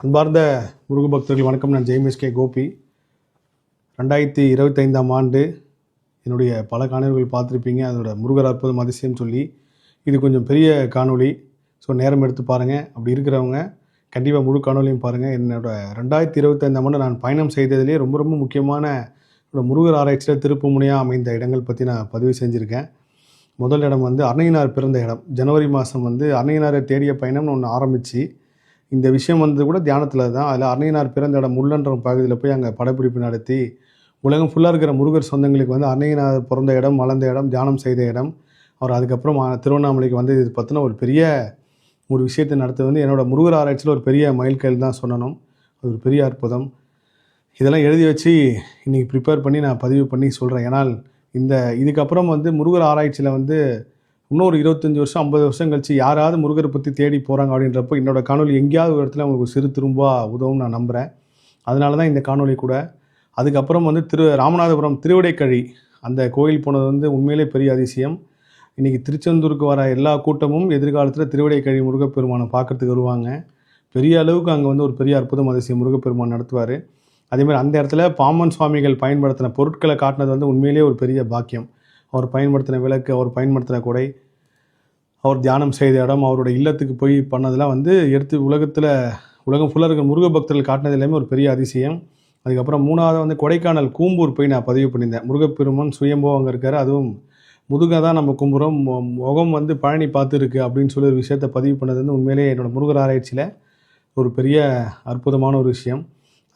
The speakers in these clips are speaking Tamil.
அன்பார்ந்த முருக பக்தர்கள் வணக்கம். நான் ஜெய்மிஸ்கே கோபி. 2025ஆம் ஆண்டு என்னுடைய பல காணொலிகள் பார்த்துருப்பீங்க. அதோட முருகர் அற்புதம் அதிசயம் சொல்லி இது கொஞ்சம் பெரிய காணொலி. ஸோ நேரம் எடுத்து பாருங்கள். அப்படி இருக்கிறவங்க கண்டிப்பாக முழு காணொலியும் பாருங்கள். என்னோட 2025ஆம் ஆண்டு நான் பயணம் செய்ததிலே ரொம்ப ரொம்ப முக்கியமான முருகர் ஆராய்ச்சியில் திருப்பு முனையாக அமைந்த இடங்கள் பற்றி நான் பதிவு செஞ்சுருக்கேன். முதல் இடம் வந்து அன்னையனார் பிறந்த இடம். ஜனவரி மாதம் வந்து அன்னையனாரை தேடிய பயணம்னு ஒன்று ஆரம்பித்து இந்த விஷயம் வந்து கூட தியானத்தில் தான். அதில் அன்னையனார் பிறந்த இடம் முள்ளன்ற பகுதியில் போய் அங்கே படப்பிடிப்பு நடத்தி உலகம் ஃபுல்லாக இருக்கிற முருகர் சொந்தங்களுக்கு வந்து அன்னையனார் பிறந்த இடம், வளர்ந்த இடம், தியானம் செய்த இடம். அவர் அதுக்கப்புறம் திருவண்ணாமலைக்கு வந்து இது பற்றின ஒரு பெரிய விஷயத்தை நடத்த வந்து என்னோடய முருகர் ஆராய்ச்சியில் ஒரு பெரிய மைல்கல் தான் சொல்லணும். அது ஒரு பெரிய அற்புதம். இதெல்லாம் எழுதி வச்சு இன்றைக்கி ப்ரிப்பேர் பண்ணி நான் பதிவு பண்ணி சொல்கிறேன். ஏன்னால் இதுக்கப்புறம் வந்து முருகர் ஆராய்ச்சியில் வந்து இன்னொரு 25 வருஷம் 50 வருஷம் கழிச்சு யாராவது முருகரை பற்றி தேடி போகிறாங்க அப்படின்றப்போ என்னோட காணொலி எங்கேயாவது ஒரு இடத்துல அவங்களுக்கு சிறு திரும்பாக உதவும் நான் நம்புகிறேன். அதனால தான் இந்த காணொலி கூட. அதுக்கப்புறம் வந்து ராமநாதபுரம் திருவிடைக்கழி அந்த கோயில் போனது வந்து உண்மையிலே பெரிய அதிசயம். இன்றைக்கி திருச்செந்தூருக்கு வர எல்லா கூட்டமும் எதிர்காலத்தில் திருவிடைக்கழி முருகப்பெருமானை பார்க்குறதுக்கு வருவாங்க. பெரிய அளவுக்கு அங்கே வந்து ஒரு பெரிய அற்புதம் அதிசயம் முருகப்பெருமான் நடத்துவார். அதேமாதிரி அந்த இடத்துல பாம்பன் சுவாமிகள் பயன்படுத்தின பொருட்களை காட்டினது வந்து உண்மையிலே ஒரு பெரிய பாக்கியம். அவர் பயன்படுத்தின விளக்கு, அவர் பயன்படுத்தின கொடை, அவர் தியானம் செய்த இடம், அவரோட இல்லத்துக்கு போய் பண்ணதெல்லாம் வந்து எடுத்து உலகம் ஃபுல்லாக இருக்கிற முருக பக்தர்கள் காட்டினது எல்லாமே ஒரு பெரிய அதிசயம். அதுக்கப்புறம் மூணாவது வந்து கொடைக்கானல் கூம்பூர் போய் நான் பதிவு பண்ணியிருந்தேன். முருகப்பெருமான் சுயம்போ அங்கே இருக்கார். அதுவும் முதுகை தான் நம்ம கும்புறோம், முகம் வந்து பழனி பார்த்துருக்கு அப்படின்னு சொல்லி ஒரு விஷயத்தை பதிவு பண்ணது வந்து உண்மையிலே என்னோடய முருகர் ஆராய்ச்சியில் ஒரு பெரிய அற்புதமான ஒரு விஷயம்.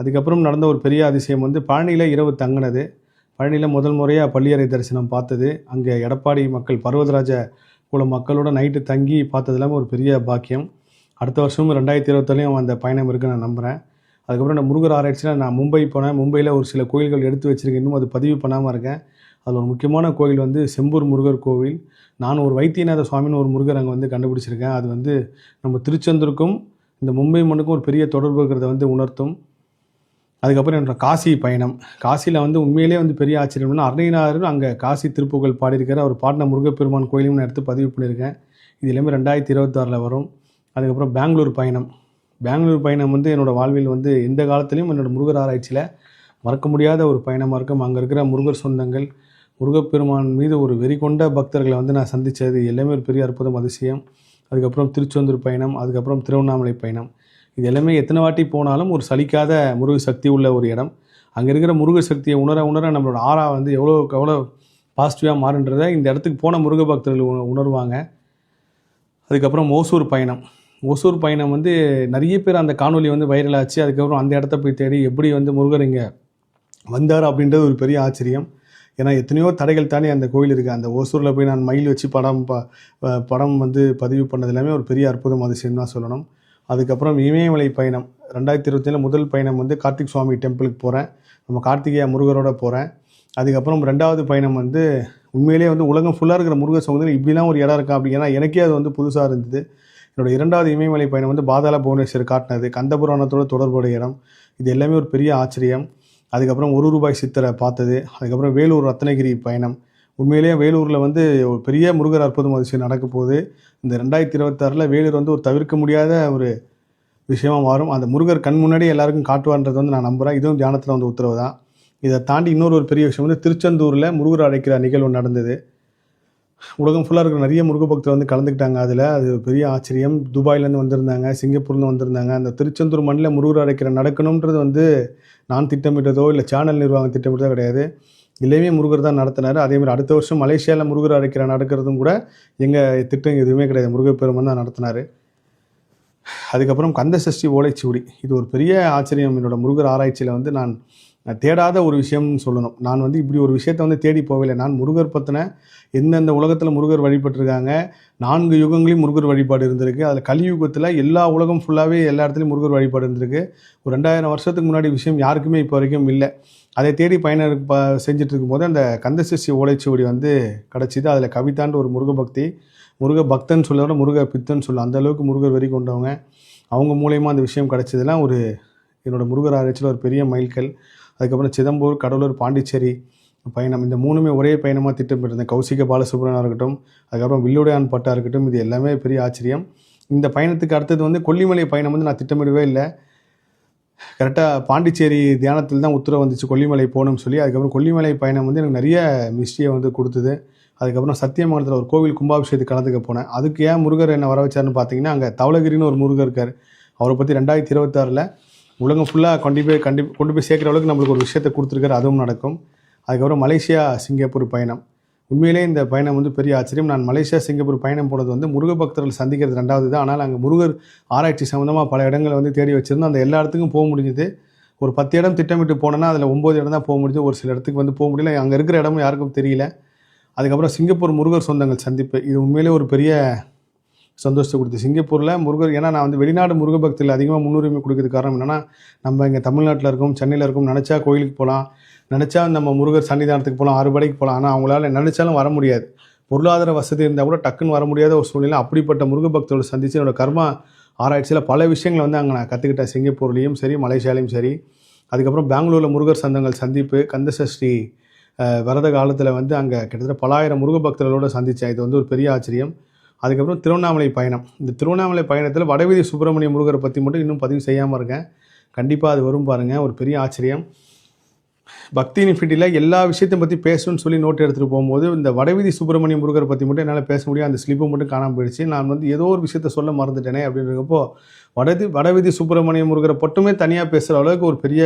அதுக்கப்புறம் நடந்த ஒரு பெரிய அதிசயம் வந்து பழனியில் இரவு தங்கினது. பழனியில் முதல் முறையாக பள்ளியறை தரிசனம் பார்த்தது. அங்கே எடப்பாடி மக்கள் பர்வதராஜ குல மக்களோட நைட்டு தங்கி பார்த்தது எல்லாமே ஒரு பெரிய பாக்கியம். அடுத்த வருஷமும் 2026 அந்த பயணம் இருக்குன்னு நான் நம்புகிறேன். அதுக்கப்புறம் நான் முருகர் ஆராய்ச்சியில் நான் மும்பை போனேன். மும்பையில் ஒரு சில கோயில்கள் எடுத்து வச்சுருக்கேன். இன்னும் அது பதிவு பண்ணாமல் இருக்கேன். அதில் ஒரு முக்கியமான கோயில் வந்து செம்பூர் முருகர் கோவில். நான் ஒரு வைத்தியநாத சுவாமின்னு ஒரு முருகர் அங்கே வந்து கண்டுபிடிச்சிருக்கேன். அது வந்து நம்ம திருச்செந்தூருக்கும் இந்த மும்பை மண்ணுக்கும் ஒரு பெரிய தொடர்பு இருக்கிறத வந்து உணர்த்தும். அதுக்கப்புறம் என்னோட காசி பயணம். காசியில் வந்து உண்மையிலே வந்து பெரிய ஆச்சரியம்னா அன்னையனார் அங்கே காசி திருப்புகழ் பாடியிருக்காரு. அவர் பாடின முருகப்பெருமான் கோயிலையும் நான் எடுத்து பதிவு பண்ணியிருக்கேன். இது எல்லாமே 2026 வரும். அதுக்கப்புறம் பெங்களூர் பயணம் வந்து என்னோடய வாழ்வில் வந்து எந்த காலத்துலேயும் என்னோடய முருகர் ஆராய்ச்சியில் மறக்க முடியாத ஒரு பயணமாக இருக்கும். அங்கே இருக்கிற முருகர் சொந்தங்கள், முருகப்பெருமான் மீது ஒரு வெறி கொண்ட பக்தர்களை வந்து நான் சந்தித்தது எல்லாமே ஒரு பெரிய அற்புதம் அதிசயம். அதுக்கப்புறம் திருச்செந்தூர் பயணம், அதுக்கப்புறம் திருவண்ணாமலை பயணம். இது எல்லாமே எத்தனை வாட்டி போனாலும் ஒரு சலிக்காத முருக சக்தி உள்ள ஒரு இடம். அங்கே இருக்கிற முருக சக்தியை உணர நம்மளோட ஆறா வந்து எவ்வளோ பாசிட்டிவாக மாறுன்றதை இந்த இடத்துக்கு போன முருக பக்தர்கள் உணர்வாங்க. அதுக்கப்புறம் ஓசூர் பயணம் வந்து நிறைய பேர் அந்த காணொலி வந்து வைரல் ஆச்சு. அதுக்கப்புறம் அந்த இடத்த போய் தேடி எப்படி வந்து முருகர் இங்கே வந்தார் அப்படின்றது ஒரு பெரிய ஆச்சரியம். ஏன்னா எத்தனையோ தடைகள் தானே அந்த கோயில் இருக்குது. அந்த ஓசூரில் போய் நான் மயில் வச்சு படம் வந்து பதிவு பண்ணது எல்லாமே ஒரு பெரிய அற்புதம் அதிசயம் தான் சொல்லணும். அதுக்கப்புறம் இமயமலை பயணம் 2027 முதல் பயணம் வந்து கார்த்திக் சுவாமி டெம்பிளுக்கு போகிறேன். நம்ம கார்த்திகேய முருகரோட போகிறேன். அதுக்கப்புறம் 2வது பயணம் வந்து உண்மையிலேயே வந்து உலகம் ஃபுல்லாக இருக்கிற முருகர் சொந்தங்கள் இப்படிலாம் ஒரு இடம் இருக்கா அப்படி. ஏன்னா எனக்கே அது வந்து புதுசாக இருந்தது. என்னோடய 2வது இமயமலை பயணம் வந்து பாதாள புவனேஸ்வர் காட்டினது, கந்தபுராணத்தோட தொடர்புடைய இடம். இது எல்லாமே ஒரு பெரிய ஆச்சரியம். அதுக்கப்புறம் ₹1 சித்தரை பார்த்தது. அதுக்கப்புறம் வேலூர் ரத்னகிரி பயணம். உண்மையிலேயே வேலூரில் வந்து ஒரு பெரிய முருகர் அற்புதம் அதிசயம் நடக்க போகுது. இந்த 2026 வேலூர் வந்து ஒரு தவிர்க்க முடியாத ஒரு விஷயமாக மாறும். அந்த முருகர் கண் முன்னாடி எல்லாருக்கும் காட்டுவார்ன்றது வந்து நான் நம்புகிறேன். இதுவும் தியானத்தில் வந்து உத்தரவு தான். இதை தாண்டி இன்னொரு ஒரு பெரிய விஷயம் வந்து திருச்செந்தூரில் முருகர் அழைக்கிற நிகழ்வு நடந்தது. உலகம் ஃபுல்லாக இருக்கிற நிறைய முருக பக்தர் வந்து கலந்துக்கிட்டாங்க. அதில் அது பெரிய ஆச்சரியம். துபாயிலேருந்து வந்திருந்தாங்க, சிங்கப்பூர்லேருந்து வந்திருந்தாங்க. அந்த திருச்செந்தூர் மண்ணில் முருகர் அழைக்கிற நடக்கணுன்றது வந்து நான் திட்டமிட்டதோ இல்லை சேனல் நிர்வாகம் திட்டமிட்டதோ கிடையாது. எல்லாமே முருகர் தான் நடத்தினார். அதேமாதிரி அடுத்த வருஷம் மலேசியாவில் முருகர் அழைக்கிற நடக்கிறதும் கூட எங்கள் திட்டம் எதுவுமே கிடையாது. முருகப்பெருமான் தான் நடத்தினார். அதுக்கப்புறம் கந்தசஷ்டி ஓலைச்சுவடி. இது ஒரு பெரிய ஆச்சரியம். என்னோடய முருகர் ஆராய்ச்சியில் வந்து நான் தேடாத ஒரு விஷயம்னு சொல்லணும். நான் வந்து இப்படி ஒரு விஷயத்தை வந்து தேடி போகவில்லை. நான் முருகர் பற்றின எந்தெந்த உலகத்தில் முருகர் வழிபட்டிருக்காங்க, 4 யுகங்களையும் முருகர் வழிபாடு இருந்திருக்கு. அதில் கலியுகத்தில் எல்லா உலகம் ஃபுல்லாகவே எல்லா இடத்துலையும் முருகர் வழிபாடு இருந்திருக்கு. ஒரு 2000 வருஷத்துக்கு முன்னாடி விஷயம் யாருக்குமே இப்போ வரைக்கும் இல்லை. அதை தேடி பயணம் செஞ்சுட்டு இருக்கும்போது அந்த கந்தசஷ்டி ஓலைச்சுவடி வந்து கிடச்சிது. அதில் கவிதான்ற ஒரு முருக பக்தன் சொல்ல முருக பித்தன் சொல்ல அந்த அளவுக்கு முருகர் வெறி கொண்டவங்க. அவங்க மூலயமா அந்த விஷயம் கிடச்சதுலாம் என்னோடய முருகர் ஆராய்ச்சியில் ஒரு பெரிய மைல்கல். அதுக்கப்புறம் சிதம்பூர், கடலூர், பாண்டிச்சேரி பயணம். இந்த 3மே ஒரே பயணமாக திட்டமிட்டிருந்தேன். கௌசிக பாலசுப்ரமணியனாக இருக்கட்டும், அதுக்கப்புறம் வில்லுடையான் பட்டா இருக்கட்டும். இது எல்லாமே பெரிய ஆச்சரியம். இந்த பயணத்துக்கு அடுத்தது வந்து கொல்லிமலை பயணம் வந்து நான் திட்டமிடவே இல்லை. கரெக்டாக பாண்டிச்சேரி தியானத்தில் தான் உத்தரவு வந்துச்சு கொல்லிமலை போகணும்னு சொல்லி. அதுக்கப்புறம் கொல்லிமலை பயணம் வந்து எனக்கு நிறைய மிஸ்ட்ரியை வந்து கொடுத்தது. அதுக்கப்புறம் சத்தியமங்கலத்தில் ஒரு கோவில் கும்பாபிஷேகத்துக்கு கலந்துக்க போனேன். அதுக்கு ஏன் முருகர் என்ன வர வச்சாருன்னு பார்த்தீங்கன்னா, அங்கே தவளகிரின்னு ஒரு முருகர் இருக்கார். அவரை பற்றி 2026 உலகம் ஃபுல்லாக கொண்டு போய் சேர்க்குற அளவுக்கு நம்மளுக்கு ஒரு விஷயத்தை கொடுத்துருக்காரு. அதுவும் நடக்கும். அதுக்கப்புறம் மலேசியா சிங்கப்பூர் பயணம். உண்மையிலே இந்த பயணம் வந்து பெரிய ஆச்சரியம். நான் மலேசியா சிங்கப்பூர் பயணம் போனது வந்து முருக பக்தர்கள் சந்திக்கிறது 2வது தான். ஆனால் அங்கே முருகர் ஆராய்ச்சி சம்மந்தமாக பல இடங்களை வந்து தேடி வச்சுருந்தோம். அந்த எல்லா இடத்துக்கும் போக முடிஞ்சுது. ஒரு 10 இடம் திட்டமிட்டு போனேன்னா அதில் 9 இடம் தான் போக முடிஞ்சு. ஒரு சில இடத்துக்கு வந்து போக முடியல. அங்கே இருக்கிற இடமும் யாருக்கும் தெரியல. அதுக்கப்புறம் சிங்கப்பூர் முருகர் சொந்தங்கள் சந்திப்பு. இது உண்மையிலே ஒரு பெரிய சந்தோஷத்தை கொடுத்து சிங்கப்பூரில் முருகர். ஏன்னா நான் வந்து வெளிநாடு முருக பக்தர்கள் அதிகமாக முன்னுரிமை கொடுக்கறதுக்கு காரணம் என்னென்னா, நம்ம இங்கே தமிழ்நாட்டில் இருக்கோம், சென்னையில் இருக்கோம், நினச்சா கோயிலுக்கு போகலாம், நினச்சா நம்ம முருகர் சன்னிதானத்துக்கு போகலாம், 6 படைக்கு போகலாம். ஆனால் அவங்களால நினச்சாலும் வர முடியாது. பொருளாதார வசதி இருந்தால் கூட டக்குன்னு வர முடியாத ஒரு சூழ்நிலை. அப்படிப்பட்ட முருக பக்தர்களை சந்தித்து என்னோடய கர்மா ஆராய்ச்சியில் பல விஷயங்களை வந்து அங்கே நான் கற்றுக்கிட்டேன். சிங்கப்பூர்லேயும் சரி, மலேசியாலையும் சரி. அதுக்கப்புறம் பெங்களூரில் முருகர் சந்தங்கள் சந்திப்பு, கந்தசஷ்டி விரத காலத்தில் வந்து அங்கே கிட்டத்தட்ட பலாயிரம் முருக பக்தர்களோடு சந்தித்தேன். இது வந்து ஒரு பெரிய ஆச்சரியம். அதுக்கப்புறம் திருவண்ணாமலை பயணம். இந்த திருவண்ணாமலை பயணத்தில் வடவீதி சுப்பிரமணிய முருகரை பற்றி மட்டும் இன்னும் பதிவு செய்யாமல் இருக்கேன். கண்டிப்பாக அது வரும் பாருங்கள். ஒரு பெரிய ஆச்சரியம். பக்தி இன்ஃபினிட்டியில் எல்லா விஷயத்தையும் பற்றி பேசணும்னு சொல்லி நோட் எடுத்துகிட்டு போகும்போது இந்த வடவீதி சுப்பிரமணிய முருகரை பற்றி மட்டும் என்னால் பேச முடியும். அந்த ஸ்லிப்பு மட்டும் காணாமல் போயிடுச்சு. நான் வந்து ஏதோ ஒரு விஷயத்த சொல்ல மறந்துட்டேனே அப்படின்றப்போ வடவீதி சுப்பிரமணிய முருகரை மட்டுமே தனியாக பேசுகிற அளவுக்கு ஒரு பெரிய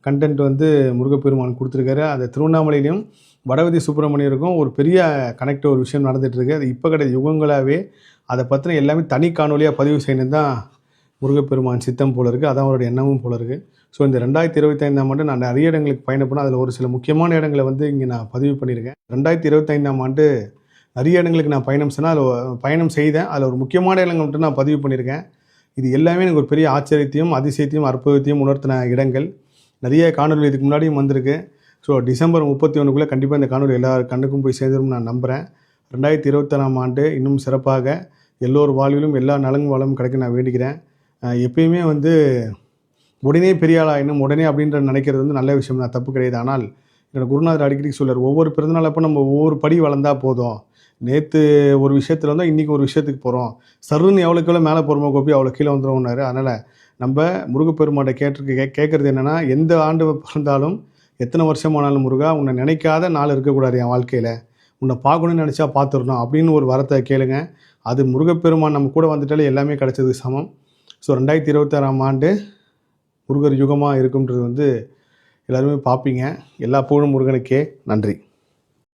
கண்டென்ட் வந்து முருகப்பெருமான் கொடுத்துருக்காரு. அந்த திருவண்ணாமலையிலையும் வடவீதி சுப்பிரமணியருக்கும் ஒரு பெரிய கனெக்ட் ஒரு விஷயம் நடந்துகிட்ருக்கு. அது இப்போ கிடையாது, யுகங்களாகவே அதை பற்றின எல்லாமே தனி காணொலியாக பதிவு செய்யணும் தான் முருகப்பெருமான் சித்தம் போல இருக்குது. அதான் அவருடைய எண்ணமும் போல இருக்குது. ஸோ இந்த 2025 ஆண்டு நான் நிறைய இடங்களுக்கு பயணப்போனேன். அதில் ஒரு சில முக்கியமான இடங்களை வந்து இங்கே நான் பதிவு பண்ணியிருக்கேன். 2025 ஆண்டு நிறைய இடங்களுக்கு நான் பயணம் செய்தேன். அதில் ஒரு முக்கியமான இடங்கள் மட்டும் நான் பதிவு பண்ணியிருக்கேன். இது எல்லாமே எனக்கு ஒரு பெரிய ஆச்சரியத்தையும் அதிசயத்தையும் அற்புதத்தையும் உணர்த்தின இடங்கள். நிறைய காணொலி இதுக்கு முன்னாடியும் வந்திருக்கு. ஸோ டிசம்பர் 31க்குள்ளே கண்டிப்பாக இந்த காணொலி எல்லா கண்ணுக்கும் போய் சேர்ந்துடும் நான் நம்புகிறேன். 2026 ஆண்டு இன்னும் சிறப்பாக எல்லோர் வாழ்விலும் எல்லா நலங்கும் வளமும் கிடைக்க நான் வேண்டிக்கிறேன். எப்பயுமே வந்து உடனே பெரிய ஆளாயினும் உடனே அப்படின்ற நினைக்கிறது வந்து நல்ல விஷயம் தான், தப்பு கிடையாது. ஆனால் என்னோடய குருநாதர் அடிக்கடி சொல்கிறார், ஒவ்வொரு பிறந்தநாள் அப்போ நம்ம ஒவ்வொரு படி வளர்ந்தால் போதும். நேற்று ஒரு விஷயத்தில் வந்தால் இன்றைக்கி ஒரு விஷயத்துக்கு போகிறோம், சருன்னு எவ்வளோக்கு எவ்வளோ மேலே போகிறோமோ கோப்பி அவ்வளோ கீழே வந்துடும்னாரு. அதனால் நம்ம முருகப்பெருமாட்டை கேட்குறது என்னென்னா, எந்த ஆண்டு பிறந்தாலும் எத்தனை வருஷமானாலும் முருகா, உன்னை நினைக்காத நாள் இருக்கக்கூடாது என் வாழ்க்கையில், உன்னை பார்க்கணுன்னு நினச்சா பார்த்துடணும் அப்படின்னு ஒரு வரத்தை கேளுங்க. அது முருகப்பெருமான் நம்ம கூட வந்துட்டாலே எல்லாமே கிடைச்சதுக்கு சமம். ஸோ 2026 ஆண்டு முருகர் யுகமாக இருக்கும்ன்றது வந்து எல்லாருமே பார்ப்பீங்க. எல்லா புகழும் முருகனுக்கே. நன்றி.